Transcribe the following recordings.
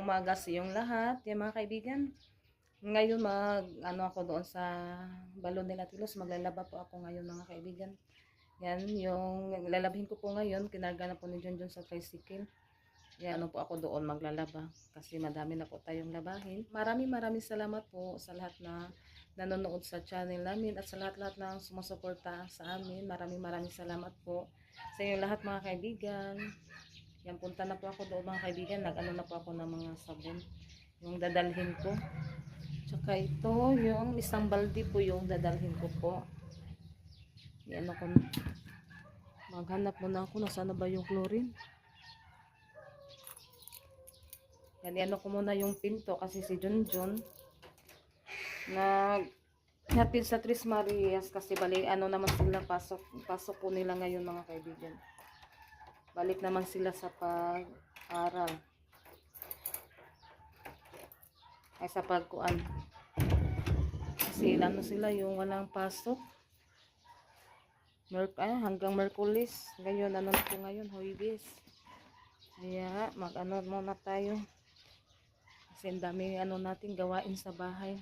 umaga sa iyong lahat, yung mga kaibigan. Ngayon ako doon sa balon nila Tilos, maglalaba po ako ngayon mga kaibigan. Yan, yung lalabhin ko po ngayon, kinarga na po ni Junjun sa tricycle. Yan, po ako doon maglalaba kasi madami na po tayong labahin. Maraming salamat po sa lahat na nanonood sa channel namin at sa lahat-lahat ng sumusuporta sa amin. Maraming salamat po sa inyo lahat mga kaibigan. Yan, punta na po ako doon mga kaibigan. Nag-ano na po ako ng mga sabon. Yung dadalhin ko. Tsaka ito, yung isang balde po yung dadalhin ko po. Yan ako. Maghanap muna ako. Nasaan na ba yung chlorine? Yan ko muna yung pinto kasi si Junjun hatid sa Tres Marias kasi bali naman sila pasok po nila ngayon mga kaibigan. Balik naman sila sa pag-aral. Ay sa pagkuan. Kasi sila yung walang pasok. Hanggang Merkulis. Ngayon po ngayon? Huwebes. Kaya muna tayo. Kasi ang dami natin gawain sa bahay.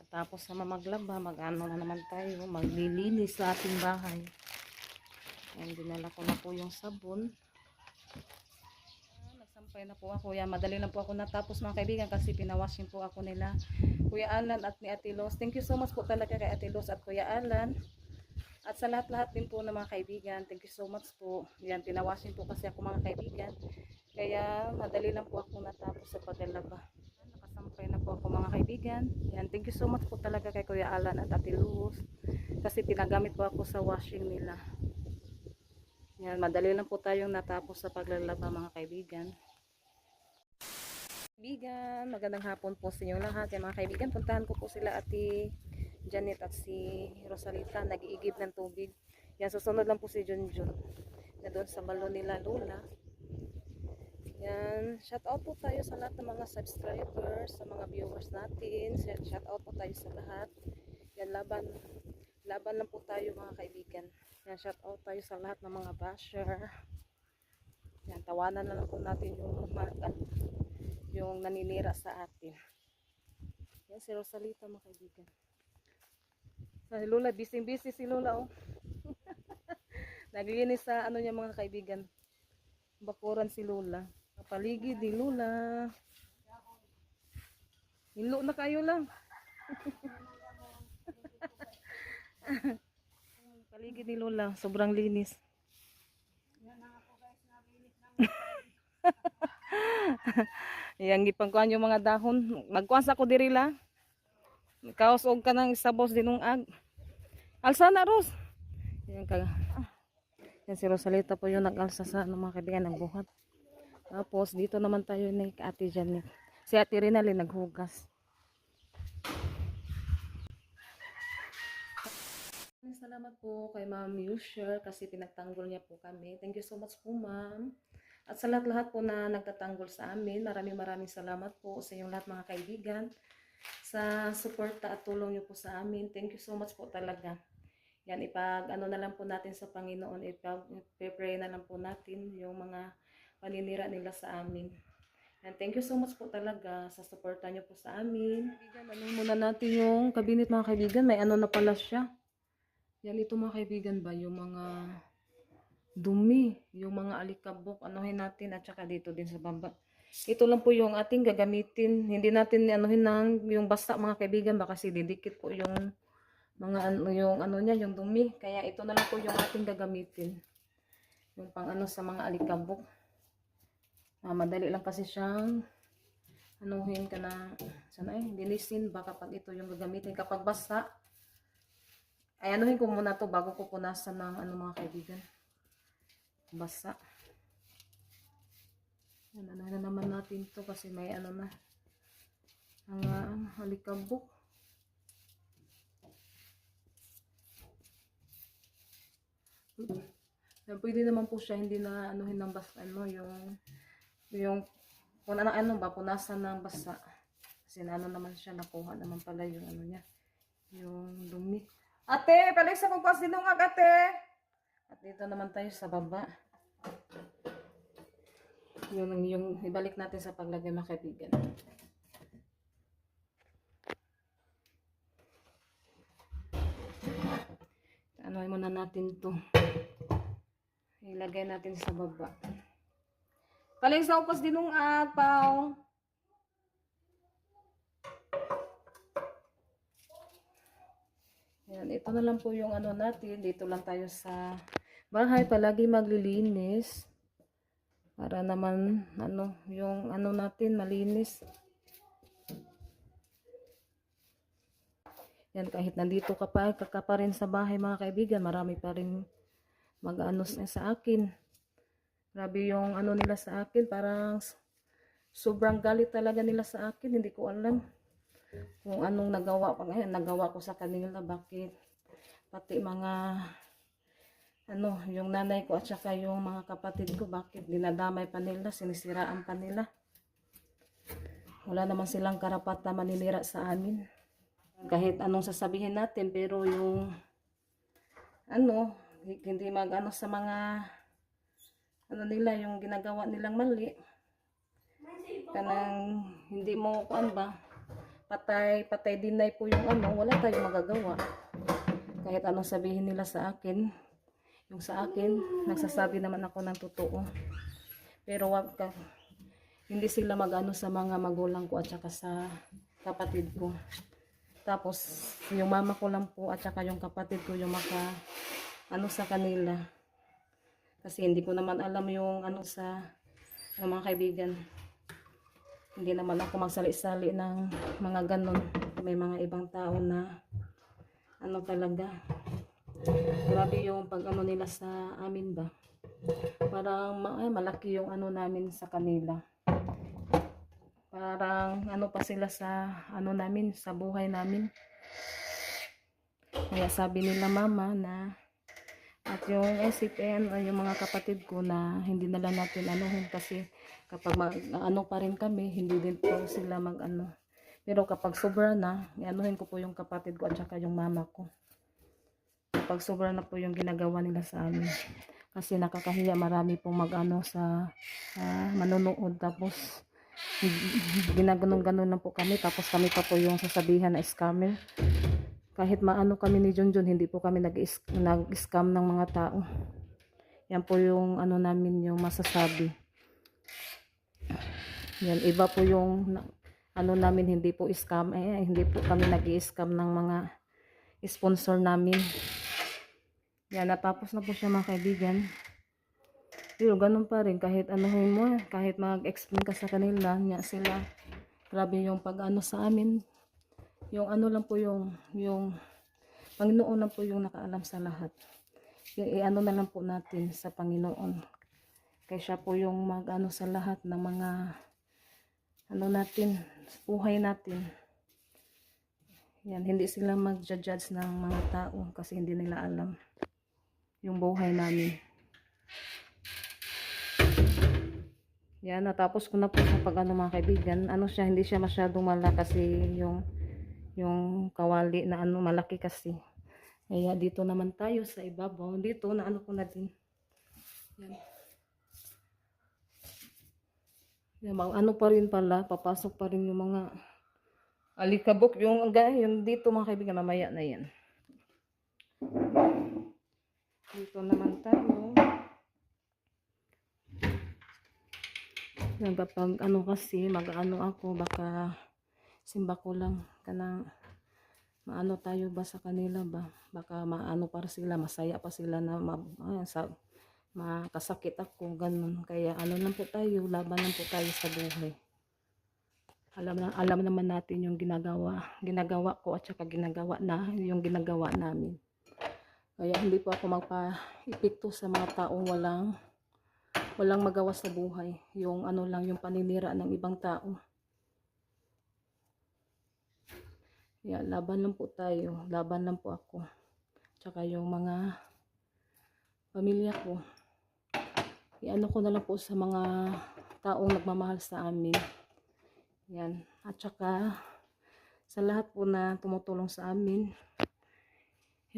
Tapos na maglaba, na naman tayo. Maglilinis sa ating bahay. Ayan, dinala ko na po yung sabon. Nagsampay na po ako. Yan, madali na po ako natapos mga kaibigan kasi pinawashing po ako nila Kuya Alan at ni Ate Los. Thank you so much po talaga kay Ate Los at Kuya Alan. At sa lahat-lahat din po ng mga kaibigan, thank you so much po. Yan, pinawashing po kasi ako mga kaibigan. Kaya madali lang po ako natapos sa paglalaba. Nakasampay na po ako mga kaibigan. Yan, thank you so much po talaga kay Kuya Alan at Ate Luz. Kasi pinagamit po ako sa washing nila. Yan, madali lang po tayong natapos sa paglalaba mga kaibigan. Magandang hapon po sa inyong lahat. Yan mga kaibigan, puntahan ko po sila Ate Janet at si Rosalita. Nag-iigib ng tubig. Yan, susunod lang po si Junjun. Na doon sa balon nila Lola. Yan, shout out po tayo sa lahat ng mga subscribers, sa mga viewers natin. Shout out po tayo sa lahat. Yan, laban lang po tayo mga kaibigan. Yan, shout out tayo sa lahat ng mga basher. Yan, tawanan na lang po natin yung naninira sa atin. Yan, si Rosalita mga kaibigan. Si Lola, busy si Lola oh. Naglinis sa niya mga kaibigan. Bakuran si Lola. Paligid di Lola. Hilo na kayo lang. Paligid ni Lola, sobrang linis. Yang gipangkuan yung mga dahon. Magkuan sa ko diri la. Kausog ka ng isabos dinungag. Alsa na Ros. Yan si Rosalita po yung nag-alsa sa mga kaibigan nagbuhat. Tapos dito naman tayo ni Ate Janet. Si Ate Rinalyn naghugas. Salamat po kay Ma'am Yusher kasi pinagtanggol niya po kami. Thank you so much po Ma'am. At sa lahat po na nagtatanggol sa amin, maraming salamat po sa inyong lahat mga kaibigan. Sa suporta at tulong niyo po sa amin. Thank you so much po talaga. Yan, na lang po natin sa Panginoon. Ipag-pray na lang po natin yung mga paninira nila sa amin. And thank you so much po talaga sa suporta niyo po sa amin. Kaibigan, muna natin yung cabinet mga kaibigan. May na pala siya. Yan ito mga kaibigan ba, yung mga dumi, yung mga alikabok, anuhin natin at saka dito din sa baba. Ito lang po yung ating gagamitin. Hindi natin anuhin yung basta mga kaibigan ba kasi didikit po yung mga yung dumi. Kaya ito na lang po yung ating gagamitin. Yung pang sa mga alikabok. Madali lang kasi siyang anuhin ka na dinisin ba kapag ito yung gagamitin kapag basa. Ay anuhin ko muna to bago ko punasan ng mga kaibigan. Basa. Yan, anuhin na naman natin to kasi may na ang alikabok. Pwede naman po siya hindi na anuhin ng basa yung punasan ng basa. Kasi naman siya nakuha naman pala yung niya. Yung dumi. Ate, balik sa pagpas dinungag ate. At dito naman tayo sa baba. Yung ibalik natin sa paglagay mga kaibigan. Ano muna natin to. Ilagay natin sa baba. Kaling sa upos dinong apaw. Yan, ito na lang po yung ano natin. Dito lang tayo sa bahay. Palagi maglilinis. Para naman, ano, yung ano natin, malinis. Yan, kahit nandito ka pa rin sa bahay mga kaibigan, marami pa rin mag-ano sa akin. Grabe yung ano nila sa akin, parang sobrang galit talaga nila sa akin. Hindi ko alam kung anong nagawa ko sa kanila, bakit. Pati mga ano, yung nanay ko at saka yung mga kapatid ko, bakit dinadamay pa nila, sinisiraan pa nila. Wala naman silang karapat na maninira sa amin. Kahit anong sasabihin natin, pero yung ano, hindi mag-ano sa mga ano nila, yung ginagawa nilang mali. Kanang hindi mo kuan ba, patay dinay po yung ano, wala tayong magagawa. Kahit anong sabihin nila sa akin, yung sa akin, nagsasabi naman ako ng totoo. Pero hindi sila mag-ano sa mga magulang ko at saka sa kapatid ko. Tapos, yung mama ko lang po at saka yung kapatid ko yung ano sa kanila. Kasi hindi ko naman alam yung ano sa mga kaibigan. Hindi naman ako magsali-sali ng mga ganon. May mga ibang tao na ano talaga. Grabe yung pag ano nila sa amin ba. Parang malaki yung ano namin sa kanila. Parang ano pa sila sa ano namin, sa buhay namin. Kaya sabi nila mama na at yung SPN ay yung mga kapatid ko na hindi na lang natin anuhin kasi kapag ano pa rin kami, hindi din po sila mag-ano. Pero kapag sobra na, ianuhin ko po yung kapatid ko at saka yung mama ko. Kapag sobra na po yung ginagawa nila sa amin. Kasi nakakahiya, marami pong mag-ano sa manonood. Tapos ginaganon-ganon lang po kami. Tapos kami pa po yung sasabihan na scammer. Kahit maano kami ni Junjun, hindi po kami nag-scam ng mga tao. Yan po yung ano namin, yung masasabi. Yan, iba po yung ano namin, hindi po scam. Hindi po kami nag-i-scam ng mga sponsor namin. Yan, natapos na po siya mga kaibigan. Pero ganun pa rin, kahit anuhin mo, kahit mag-explain ka sa kanila, niya sila, grabe yung pag-ano sa amin. Yung ano lang po yung Panginoon lang po yung nakaalam sa lahat. Yung ano na lang po natin sa Panginoon. Kaya siya po yung mag-ano sa lahat ng mga ano natin, buhay natin. Yan, hindi sila mag-judge ng mga tao kasi hindi nila alam yung buhay namin. Yan, natapos ko na po sa pag-ano mga kaibigan. Ano siya, hindi siya masyadong malaki kasi yung kawali na ano malaki kasi. Kaya dito naman tayo sa ibabaw. Dito na ano ko na din. Yan. Yan, ano pa rin pala, papasok pa rin yung mga alikabok. Yung dito mga kaibigan, mamaya na yan. Dito naman tayo. Kapag ano kasi, mag-ano ako, baka simba ko lang. Kanang maano tayo ba sa kanila ba? Baka maano pa sila, masaya pa sila na makasakit ako, ganun. Kaya ano lang po tayo, laban lang po tayo sa buhay. Alam naman natin yung ginagawa ko at saka yung ginagawa namin. Kaya hindi po ako magpa-epekto sa mga taong walang magawa sa buhay. Yung ano lang, yung paninira ng ibang tao. Yeah, laban lang po tayo. Laban lang po ako. Tsaka yung mga pamilya ko. Iano ko na lang po sa mga taong nagmamahal sa amin. Yan. At saka sa lahat po na tumutulong sa amin.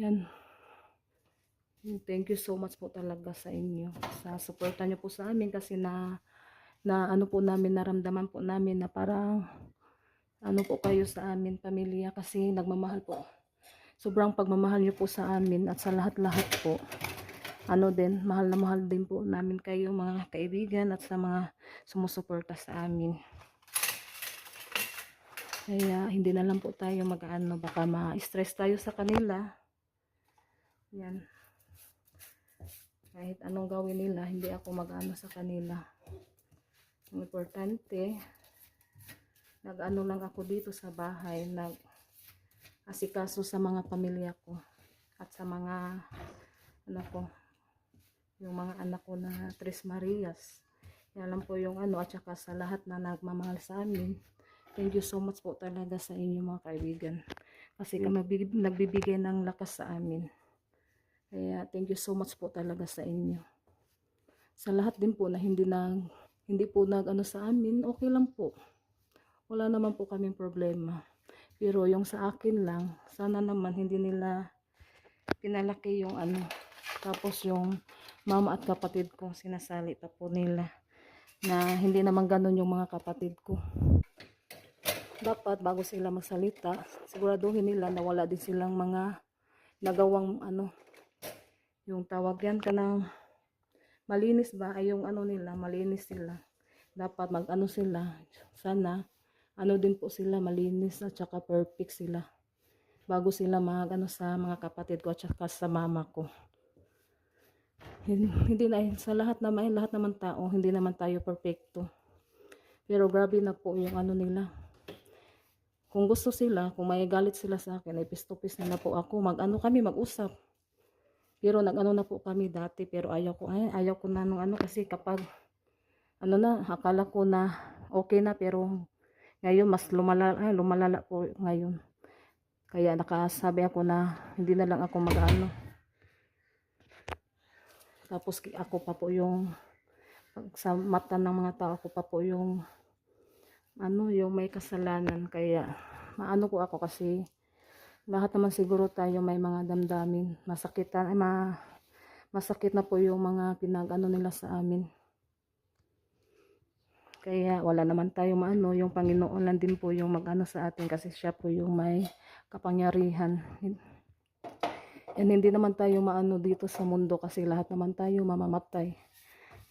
Yan. Thank you so much po talaga sa inyo. Sa suporta nyo po sa amin kasi na ano po namin, naramdaman po namin na parang ano po kayo sa amin pamilya, kasi nagmamahal po. Sobrang pagmamahal niyo po sa amin at sa lahat-lahat po. Ano din, mahal na mahal din po namin kayo mga kaibigan at sa mga sumusuporta sa amin. Kaya hindi na lang po tayo mag-ano, baka ma-stress tayo sa kanila. Yan. Kahit anong gawin nila, hindi ako mag-ano sa kanila. Ang importante, nag-ano lang ako dito sa bahay, nag-asikaso sa mga pamilya ko at sa mga ano ko, yung mga anak ko na Tres Marias. Yan lang po yung ano, at saka sa lahat na nagmamahal sa amin. Thank you so much po talaga sa inyo mga kaibigan. Kasi nagbibigay ng lakas sa amin. Kaya thank you so much po talaga sa inyo. Sa lahat din po na hindi po nag-ano sa amin, okay lang po. Wala naman po kaming problema. Pero yung sa akin lang, sana naman hindi nila pinalaki yung ano. Tapos yung mama at kapatid ko, sinasali pa po nila na hindi naman ganun yung mga kapatid ko. Dapat bago sila magsalita, siguraduhin nila na wala din silang mga nagawang ano, yung tawag yan ka ng malinis ba, ay yung ano nila, malinis sila. Dapat mag-ano sila, sana ano din po sila, malinis at saka perfect sila bago sila mag-ano sa mga kapatid ko at saka sa mama ko. Hindi na, sa lahat naman tao, hindi naman tayo perfecto. Pero grabe na po yung ano nila. Kung gusto sila, kung may galit sila sa akin, ay pistopis na po ako, mag-ano kami, mag-usap. Pero nag-ano na po kami dati, pero ayaw ko na nung ano, kasi kapag ano na, akala ko na okay na, pero ngayon mas lumalala po ngayon. Kaya nakasabi ako na hindi na lang ako mag-ano. Tapos ako pa po yung sa mata ng mga tao, ako pa po yung ano, yung may kasalanan. Kaya maano ko ako, kasi lahat naman siguro tayo may mga damdamin. Masakit na po yung mga pinag-ano nila sa amin. Kaya wala naman tayo maano, yung Panginoon lang din po yung mag-ano sa atin, kasi siya po yung may kapangyarihan. And hindi naman tayo maano dito sa mundo, kasi lahat naman tayo mamamatay.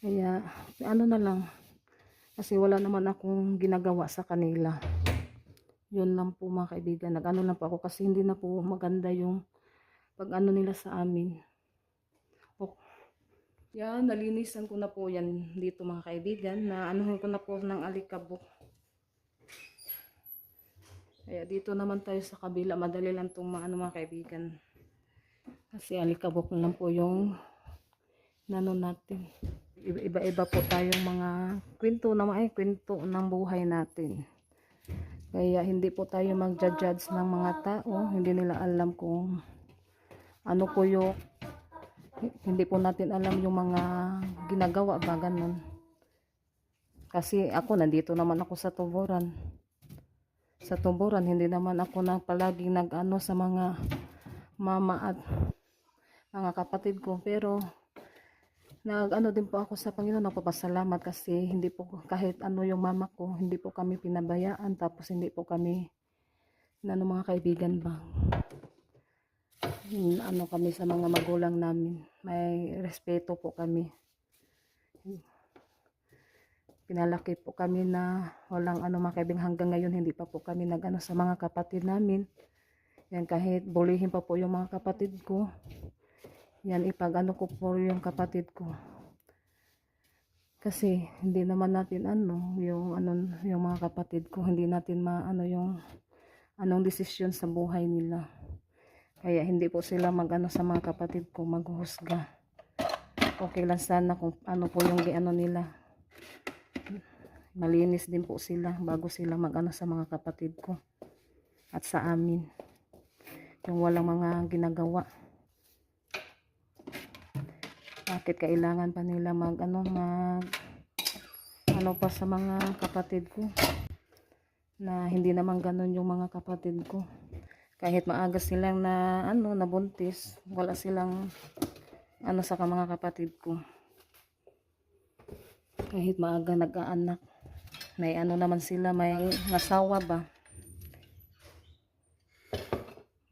Kaya ano na lang, kasi wala naman akong ginagawa sa kanila. Yun lang po mga kaibigan, nag-ano lang po ako, kasi hindi na po maganda yung pag-ano nila sa amin. Yan, nalinisan ko na po yan dito mga kaibigan, na anuhin ko na po ng alikabok. Kaya dito naman tayo sa kabila, madali lang itong mga kaibigan. Kasi alikabok lang po yung nano natin. Iba-iba po tayong mga kwento ng buhay natin. Kaya hindi po tayo mag-judge ng mga tao, hindi nila alam kung ano po yung, hindi po natin alam yung mga ginagawa ba, ganun. Kasi ako, nandito naman ako sa tuburan. Sa tuburan, hindi naman ako palaging nag-ano sa mga mama at mga kapatid ko. Pero, nag-ano din po ako sa Panginoon, nagpapasalamat, kasi hindi po, kahit ano yung mama ko, hindi po kami pinabayaan, tapos hindi po kami, mga kaibigan ba. Ano kami sa mga magulang namin, may respeto po kami, pinalaki po kami na walang mga kaibigan. Hanggang ngayon hindi pa po kami nag-ano sa mga kapatid namin. Yan, kahit bulihin pa po yung mga kapatid ko, yan, ipag-ano ko po yung kapatid ko, kasi hindi naman natin yung mga kapatid ko, hindi natin maano yung anong desisyon sa buhay nila. Kaya hindi po sila mag-ano sa mga kapatid ko, maghuhusga. Okay lang sana kung ano po yung nila. Malinis din po sila bago sila mag-ano sa mga kapatid ko at sa amin. Yung walang mga ginagawa. Bakit kailangan pa nila ano pa sa mga kapatid ko, na hindi naman ganun yung mga kapatid ko. Kahit maaga silang nabuntis, wala silang sa mga kapatid ko. Kahit maaga nag-aanak. May ano naman sila, may asawa ba?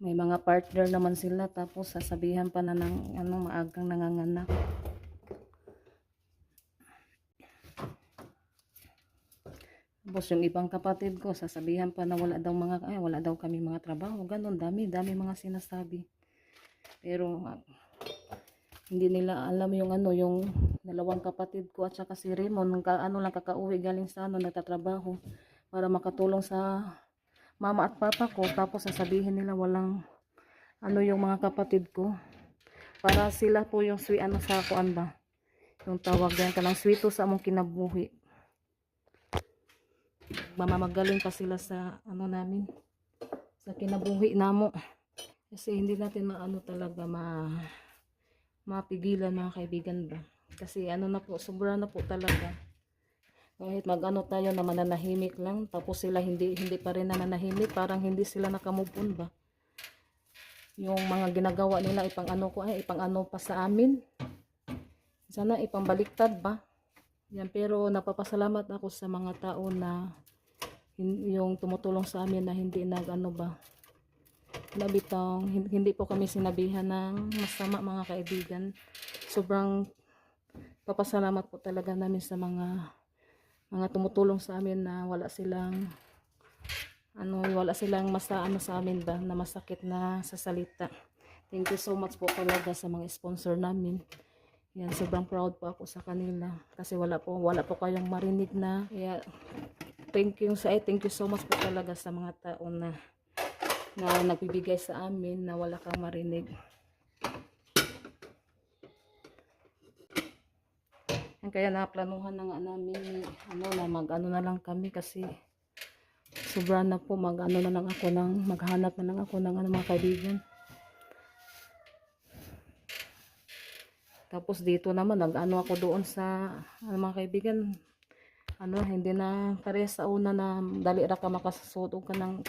May mga partner naman sila, tapos sasabihan pa na ng ano, maagang nanganganak. Tapos yung ibang kapatid ko, sasabihan pa na wala daw kami mga trabaho. Ganon, dami mga sinasabi. Pero hindi nila alam yung ano, yung dalawang kapatid ko at saka si Raymond, kakauwi galing sa nagtatrabaho para makatulong sa mama at papa ko. Tapos sasabihin nila walang yung mga kapatid ko. Para sila po yung sa kuan ba? Yung tawag yan kanang swito sa among kinabuhi. Mamamagaling pa sila sa namin, sa kinabuhi namo. Kasi hindi natin talaga mapigilan mga kaibigan ba. Kasi na po, sobra na po talaga. Kahit tayo na mananahimik lang, tapos sila hindi pa rin nananahimik, parang hindi sila nakamove ba. Yung mga ginagawa nila ipang pa sa amin. Sana ipambaliktad ba. Yan, pero napapasalamat ako sa mga tao na yung tumutulong sa amin na hindi hindi po kami sinabihan ng masama mga kaibigan. Sobrang papasalamat po talaga namin sa mga tumutulong sa amin na wala silang sa amin ba na masakit na sa salita. Thank you so much po talaga sa mga sponsor namin. Yan, sobrang proud po ako sa kanila kasi wala po kayong marinig na. Yeah, thank you so much po talaga sa mga tao na nagbibigay sa amin na wala kang marinig. Kaya naplanuhan na nga namin na lang kami kasi sobra na po maghanap na lang ako ng mga kaibigan. Tapos dito naman ako doon sa mga kaibigan. Hindi na parehas sa una na dali ra ka makasuot ka ng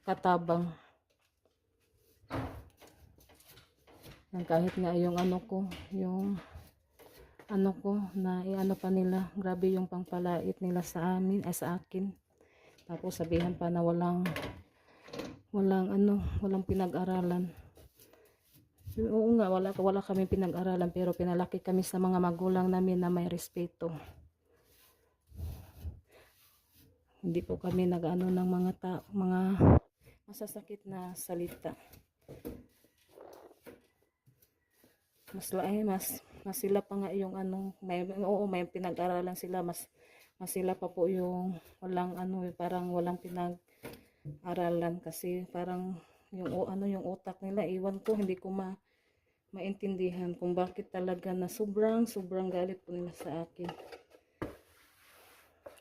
katabang. Kahit nga yung na pa nila, grabe yung pangpalait nila sa akin. Tapos sabihan pa na walang pinag-aralan. Oo nga, wala kami pinag-aralan, pero pinalaki kami sa mga magulang namin na may respeto. Hindi po kami ng mga masasakit na salita. Mas sila pa nga yung may pinag-aralan sila, mas sila pa po yung parang walang pinag-aralan kasi parang yung utak nila, iwan ko, hindi ko maintindihan kung bakit talaga na sobrang galit po nila sa akin.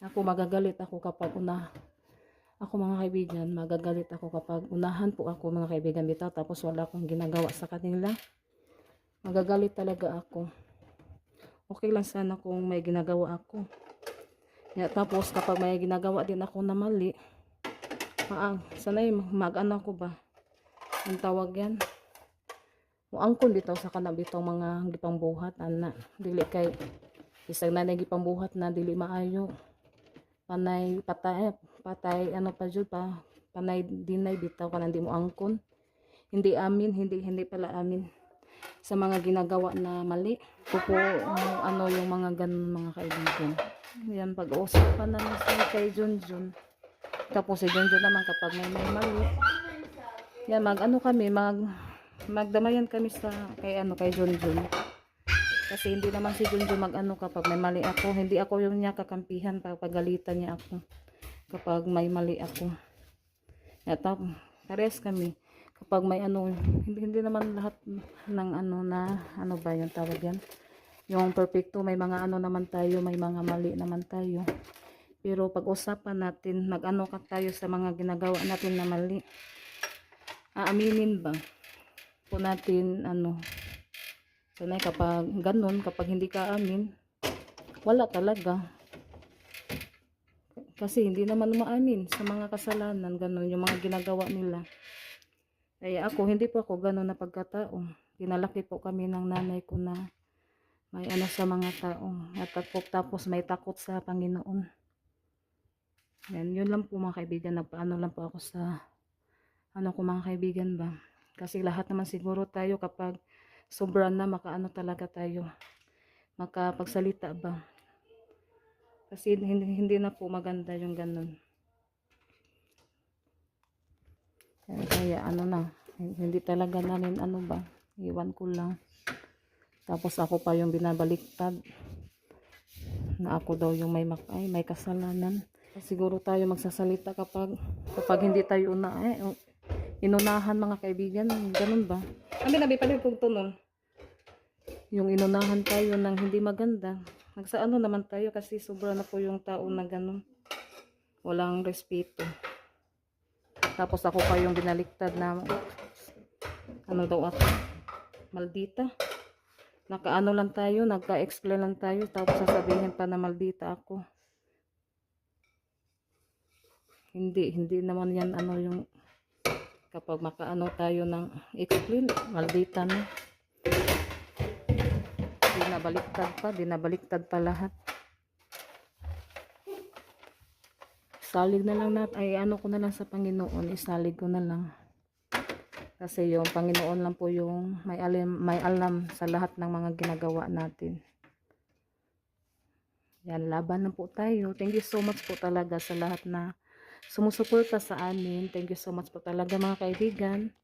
Magagalit ako kapag mga kaibigan, magagalit ako kapag unahan po ako mga kaibigan dito tapos wala akong ginagawa sa kanila. Magagalit talaga ako. Okay lang sana kung may ginagawa ako. Tapos kapag may ginagawa din ako na mali, sanay ako ba? Ang tawag yan. Angkon bitaw sa kanang bitaw mga gipangbuhat dili kay isang nanay gipangbuhat na dili maayo. Patay panay dinay bitaw kanang di mo angkon. Hindi pala amin sa mga ginagawa na mali. Kupo yung mga ganun mga kaibigan. Yan, pag-uusapan na kay Junjun. Tapos si Junjun naman kapag may mali. Yan, magdamayan kami kay Junjun. Kasi hindi naman si Junjun kapag may mali ako. Hindi ako yung niya kakampihan pagalitan niya ako kapag may mali ako. Pares kami. Kapag may hindi naman lahat ng ba yung tawag yan? Yung perfecto, may mga naman tayo, may mga mali naman tayo. Pero pag-usapan natin, tayo sa mga ginagawa natin na mali. Aaminin ba po natin sanay kapag ganun, kapag hindi ka amin, wala talaga. Kasi hindi naman umaamin sa mga kasalanan, ganun yung mga ginagawa nila. Kaya hindi po ako ganun na pagkatao. Pinalaki po kami ng nanay ko na may ano sa mga tao. At tapos may takot sa Panginoon. Yan, yun lang po mga kaibigan. Nagpaano lang po ako sa ano ko mga kaibigan ba. Kasi lahat naman siguro tayo kapag sobra na makaano talaga tayo. Makapagsalita ba. Kasi hindi na po maganda yung ganun. Kaya ano na, hindi talaga namin ano ba, iwan ko lang. Tapos ako pa yung binabaliktad na ako daw yung may kasalanan. Siguro tayo magsasalita kapag hindi tayo inunahan mga kaibigan, ganun ba? Abi nabi pa rin tunol. Yung inunahan tayo ng hindi maganda. Nagsaano naman tayo kasi sobra na po yung tao na ganun. Walang respeto. Tapos ako pa yung binaliktad na ano daw ako, maldita. Nakaano lang tayo, nagka-explain lang tayo, tapos sasabihin pa na maldita ako. Hindi naman yan ano yung kapag makaano tayo ng explain, maldita na. Dinabaliktad pa lahat. Salig na lang natin, ay ano ko na lang sa Panginoon, isalig ko na lang. Kasi yung Panginoon lang po yung may alam sa lahat ng mga ginagawa natin. Yan, laban lang po tayo. Thank you so much po talaga sa lahat na sumusuporta sa amin. Thank you so much po talaga mga kaibigan.